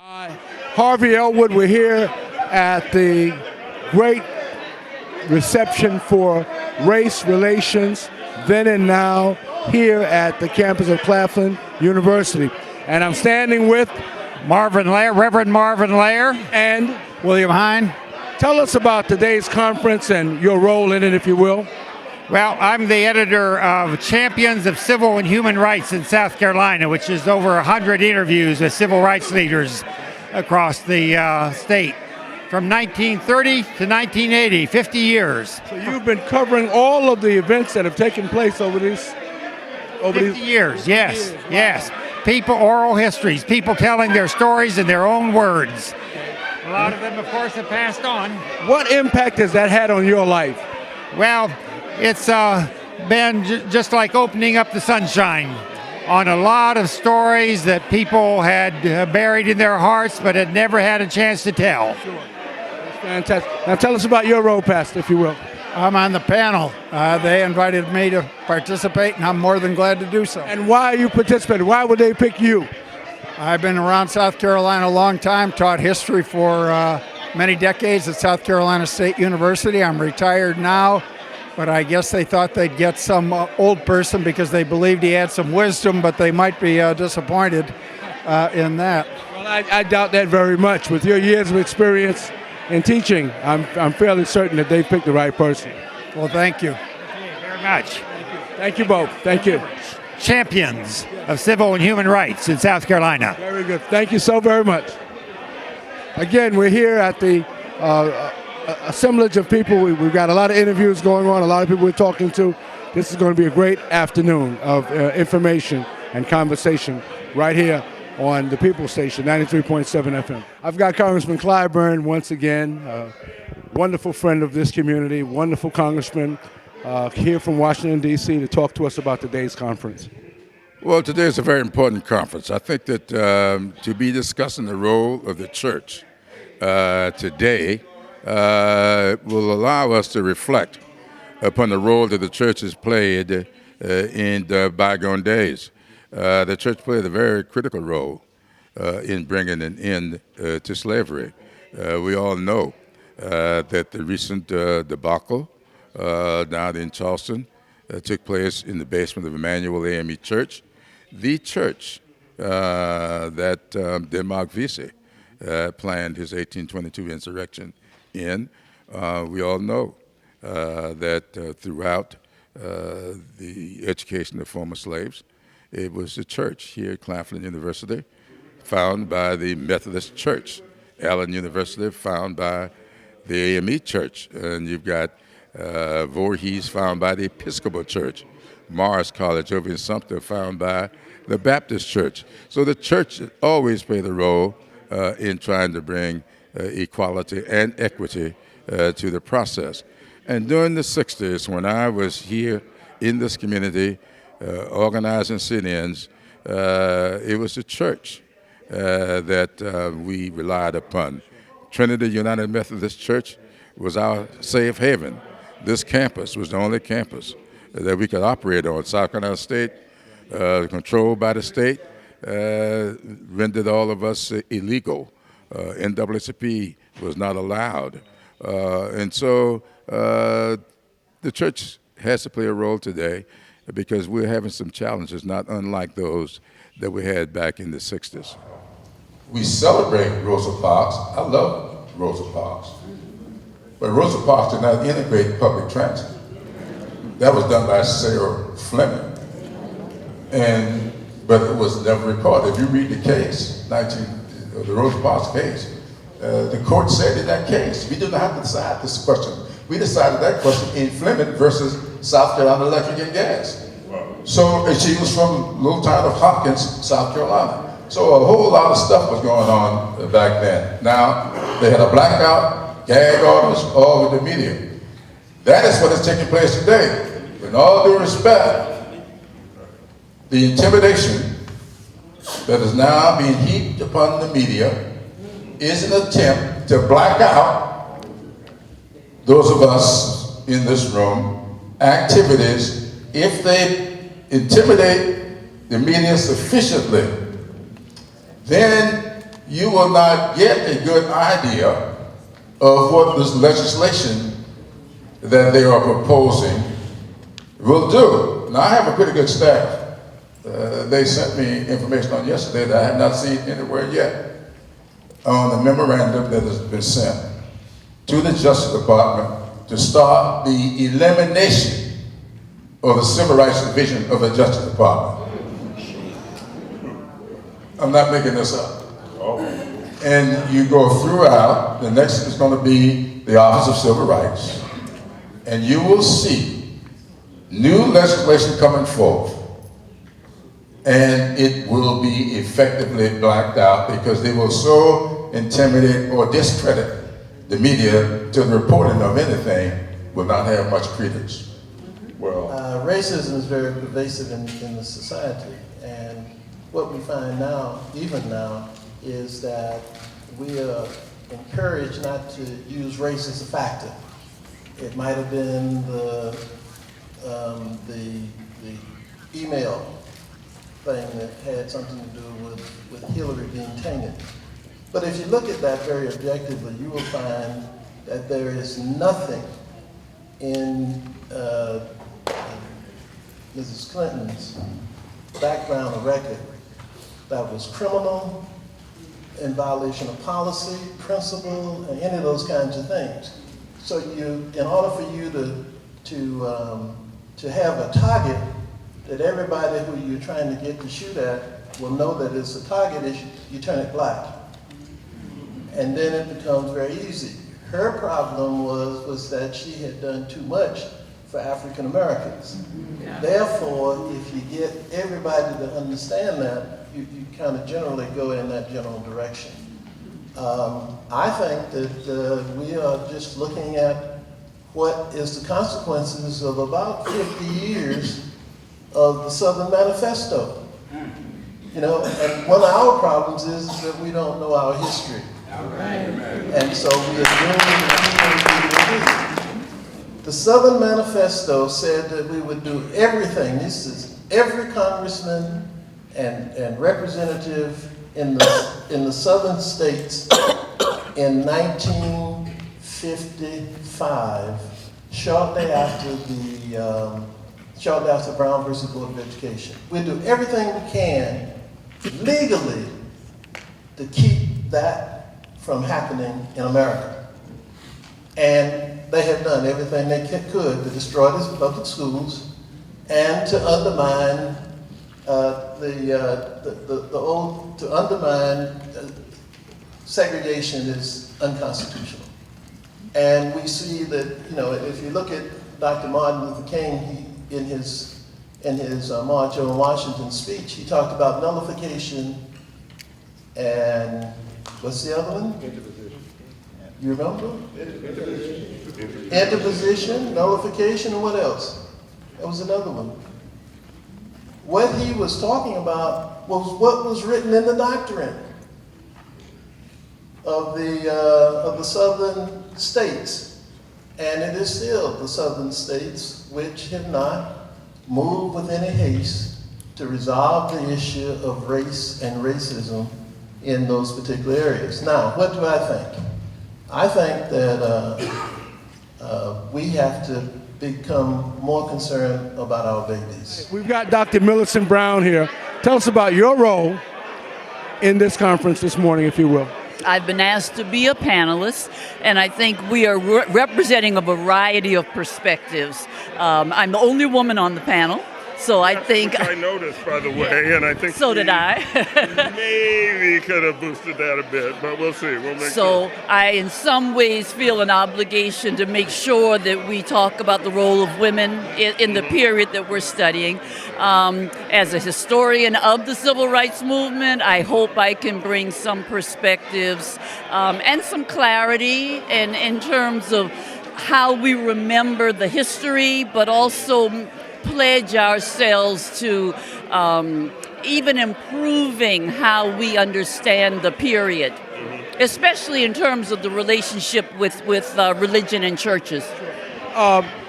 Hi, Harvey Elwood. We're here at the great reception for race relations, then and now, here at the campus of Claflin University. And I'm standing with Reverend Marvin Lair. and William Hine. tell us about today's conference and your role in it, if you will. Well, I'm the editor of Champions of Civil and Human Rights in South Carolina, which is over 100 interviews with civil rights leaders across the state from 1930 to 1980, 50 years. So you've been covering all of the events that have taken place over these 50 years, yes, yes. People, oral histories, people telling their stories in their own words. A lot of them, of course, have passed on. What impact has that had on your life? Well, it's been just like opening up the sunshine on a lot of stories that people had buried in their hearts but had never had a chance to tell. Sure. That's fantastic. Now tell us about your role, Pastor, if you will. I'm on the panel. They invited me to participate, and I'm more than glad to do so. And why are you participating? Why would they pick you? I've been around South Carolina a long time, taught history for many decades at South Carolina State University. I'm retired now, but I guess they thought they'd get some old person because they believed he had some wisdom, but they might be disappointed in that. Well, I doubt that very much. With your years of experience in teaching, I'm fairly certain that they picked the right person. Well, thank you. Thank you very much. Thank you both. Thank you. Champions of Civil and Human Rights in South Carolina. Very good. Thank you so very much. Again, we're here at the assemblage of people. We've got a lot of interviews going on, a lot of people we're talking to. This is going to be a great afternoon of information and conversation right here on the People Station, 93.7 FM. I've got Congressman Clyburn once again, a wonderful friend of this community, wonderful congressman, here from Washington, D.C. to talk to us about today's conference. Well, today is a very important conference. I think that to be discussing the role of the church today will allow us to reflect upon the role that the church has played in the bygone days. The church played a very critical role in bringing an end to slavery. We all know that the recent debacle down in Charleston took place in the basement of Emmanuel AME Church, the church that Denmark Vesey planned his 1822 insurrection in. We all know that throughout the education of former slaves, it was a church here at Claflin University, found by the Methodist Church, Allen University, found by the AME Church, and you've got Voorhees, found by the Episcopal Church, Mars College over in Sumter, found by the Baptist Church. So the church always played a role in trying to bring equality and equity to the process. And during the 60s, when I was here in this community, organizing sit-ins, it was the church that we relied upon. Trinity United Methodist Church was our safe haven. This campus was the only campus that we could operate on. South Carolina State, controlled by the state, rendered all of us illegal. NAACP was not allowed. And so the church has to play a role today because we're having some challenges not unlike those that we had back in the 60s. We celebrate Rosa Parks. I love Rosa Parks. But Rosa Parks did not integrate public transit. That was done by Sarah Fleming. But it was never recorded. If you read the case, the Rosa Parks case, the court said in that case, we did not have to decide this question. We decided that question in Fleming versus South Carolina Electric and Gas. So, and she was from a little town of Hopkins, South Carolina. So a whole lot of stuff was going on back then. Now, they had a blackout, gag orders, all with the media. That is what is taking place today. With all due respect, the intimidation that is now being heaped upon the media is an attempt to black out those of us in this room activities. If they intimidate the media sufficiently, then you will not get a good idea of what this legislation that they are proposing will do. Now, I have a pretty good staff. They sent me information on yesterday that I have not seen anywhere yet on the memorandum that has been sent to the Justice Department to start the elimination of the Civil Rights Division of the Justice Department. I'm not making this up. And you go throughout, the next is going to be the Office of Civil Rights, and you will see new legislation coming forth, and it will be effectively blacked out because they will so intimidate or discredit the media to the reporting of anything will not have much credence. Well, racism is very pervasive in the society, and what we find now, even now, is that we are encouraged not to use race as a factor. It might have been the email thing that had something to do with Hillary being tainted. But if you look at that very objectively, you will find that there is nothing in Mrs. Clinton's background or record that was criminal, in violation of policy, principle, and any of those kinds of things. So in order for you to have a target that everybody who you're trying to get to shoot at will know that it's a target, is you turn it black. And then it becomes very easy. Her problem was that she had done too much for African Americans. Yeah. Therefore, if you get everybody to understand that, you kind of generally go in that general direction. I think that we are just looking at what is the consequences of about 50 years of the Southern Manifesto. You know, and one of our problems is that we don't know our history. And so we are doing the Southern Manifesto said that we would do everything. This is every congressman and representative in the southern states in 1955, shortly after Brown versus Board of Education. We'll do everything we can legally to keep that from happening in America. And they have done everything they could to destroy these public schools and to undermine segregation is unconstitutional. And we see that, you know, if you look at Dr. Martin Luther King, in his March on Washington speech, he talked about nullification and what's the other one? Interposition. You remember? Interposition, nullification, and what else? There was another one. What he was talking about was what was written in the doctrine of the southern states. And it is still the southern states which have not moved with any haste to resolve the issue of race and racism in those particular areas. Now, what do I think? I think that we have to become more concerned about our babies. We've got Dr. Millicent Brown here. Tell us about your role in this conference this morning, if you will. I've been asked to be a panelist, and I think we are representing a variety of perspectives. I'm the only woman on the panel, so I think... I noticed, by the way, and I think... So did I. Maybe could have boosted that a bit, but we'll see. We'll make So sure. I, in some ways, feel an obligation to make sure that we talk about the role of women in the period that we're studying. As a historian of the civil rights movement, I hope I can bring some perspectives and some clarity in terms of how we remember the history, but also pledge ourselves to even improving how we understand the period, especially in terms of the relationship with religion and churches.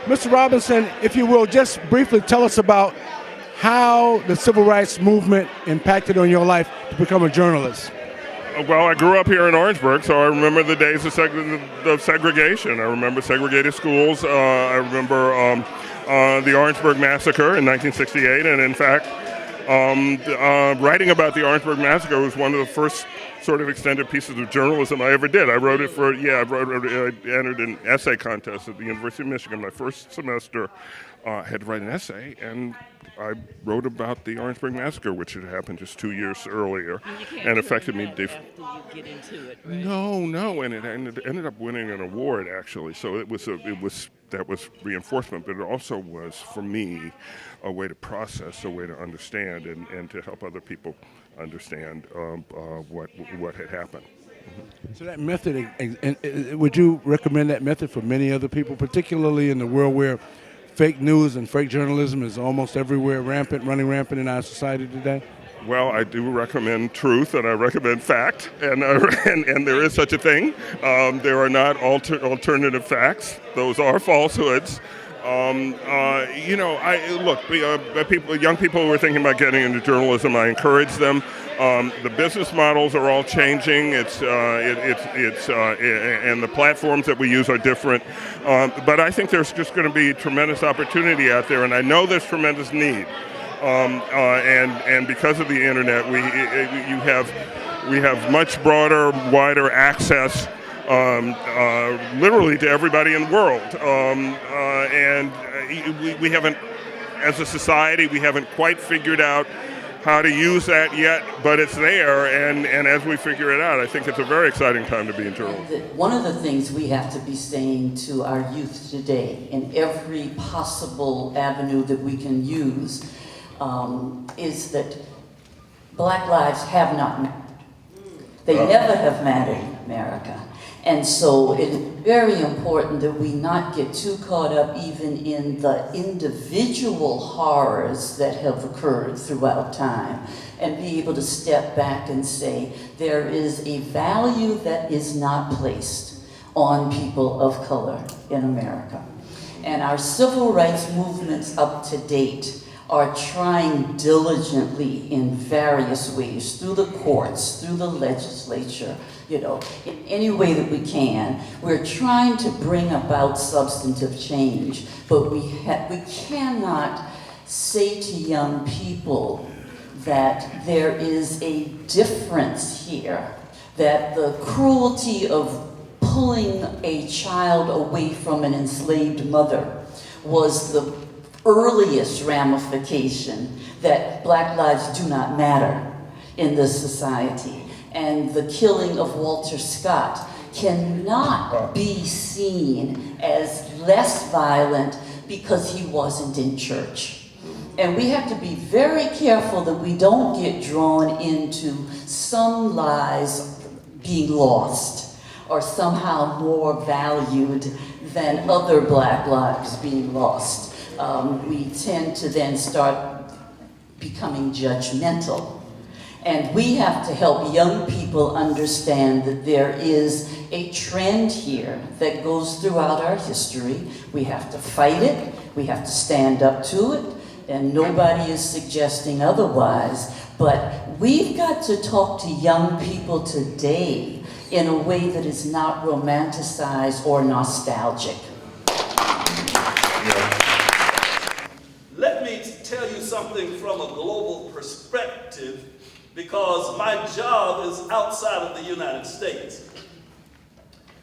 Mr. Robinson, if you will, just briefly tell us about how the civil rights movement impacted on your life to become a journalist. Well, I grew up here in Orangeburg, so I remember the days of segregation. I remember segregated schools. I remember the Orangeburg Massacre in 1968, and in fact, writing about the Orangeburg Massacre was one of the first sort of extended pieces of journalism I ever did. I wrote it for, I entered an essay contest at the University of Michigan. My first semester had to write an essay, and I wrote about the Orangeburg Massacre, which had happened just 2 years earlier, and affected me. After you get into it, right? No, and it ended up winning an award actually. So that was reinforcement, but it also was for me a way to process, a way to understand, and to help other people understand what had happened. So that method, would you recommend that method for many other people, particularly in the world where fake news and fake journalism is almost everywhere running rampant in our society today? Well, I do recommend truth, and I recommend fact, and there is such a thing. There are not alternative facts; those are falsehoods. Young people who are thinking about getting into journalism, I encourage them. The business models are all changing. And the platforms that we use are different. But I think there's just going to be tremendous opportunity out there, and I know there's tremendous need. And because of the internet, we have much broader, wider access, literally to everybody in the world. And we haven't, as a society, we haven't quite figured out how to use that yet, but it's there, and as we figure it out, I think it's a very exciting time to be in journalism. One of the things we have to be saying to our youth today, in every possible avenue that we can use, is that Black lives have not mattered. They never have mattered in America. And so it is very important that we not get too caught up even in the individual horrors that have occurred throughout time, and be able to step back and say there is a value that is not placed on people of color in America. And our civil rights movements up to date are trying diligently in various ways, through the courts, through the legislature, in any way that we can. We're trying to bring about substantive change, but we cannot say to young people that there is a difference here, that the cruelty of pulling a child away from an enslaved mother was the earliest ramification that Black lives do not matter in this society. And the killing of Walter Scott cannot be seen as less violent because he wasn't in church. And we have to be very careful that we don't get drawn into some lives being lost or somehow more valued than other Black lives being lost. We tend to then start becoming judgmental. And we have to help young people understand that there is a trend here that goes throughout our history. We have to fight it, we have to stand up to it, and nobody is suggesting otherwise. But we've got to talk to young people today in a way that is not romanticized or nostalgic. Let me tell you something from a global perspective, because my job is outside of the United States.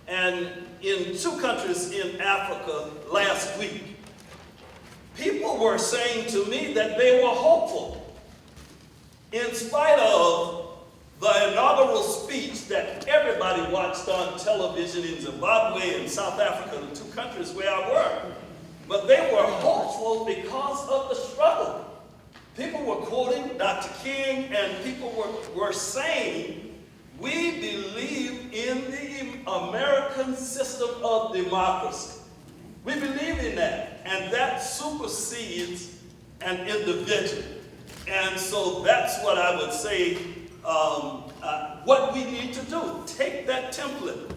And in 2 countries in Africa last week, people were saying to me that they were hopeful. In spite of the inaugural speech that everybody watched on television in Zimbabwe and South Africa, the 2 countries where I work, but they were hopeful because of the struggle. People were quoting Dr. King, and people were saying, we believe in the American system of democracy. We believe in that, and that supersedes an individual. And so that's what I would say, what we need to do. Take that template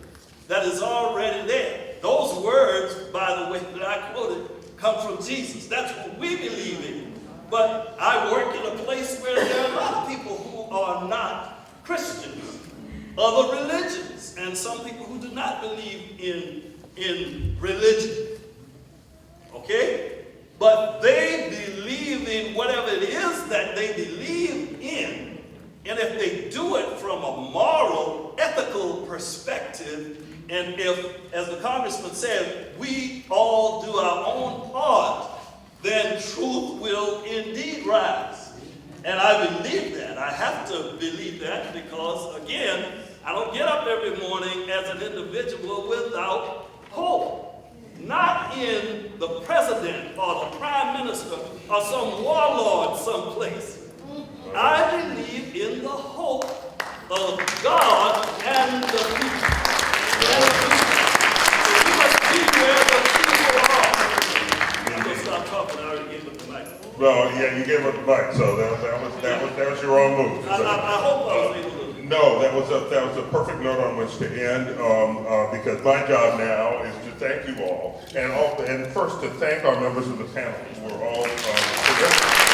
that is already there. Those words, by the way, that I quoted, come from Jesus. That's what we believe in. But I work in a place where there are a lot of people who are not Christians. A other religions and some people who do not believe in religion. Okay? But they believe in whatever it is that they believe in. And if they do it from a moral, ethical perspective, and if, as the congressman said, we all do our own part, then truth will indeed rise. And I believe that. I have to believe that because, again, I don't get up every morning as an individual without hope. Not in the president or the prime minister or some warlord someplace. I believe in the hope of God and the people. So we must be where the people are. I'm going to stop talking. I already gave up the mic. Well, yeah, you gave up the mic, so that was your own move. I hope I was able to. No, that was a perfect note on which to end, because my job now is to thank you all, and first to thank our members of the panel who are all terrific.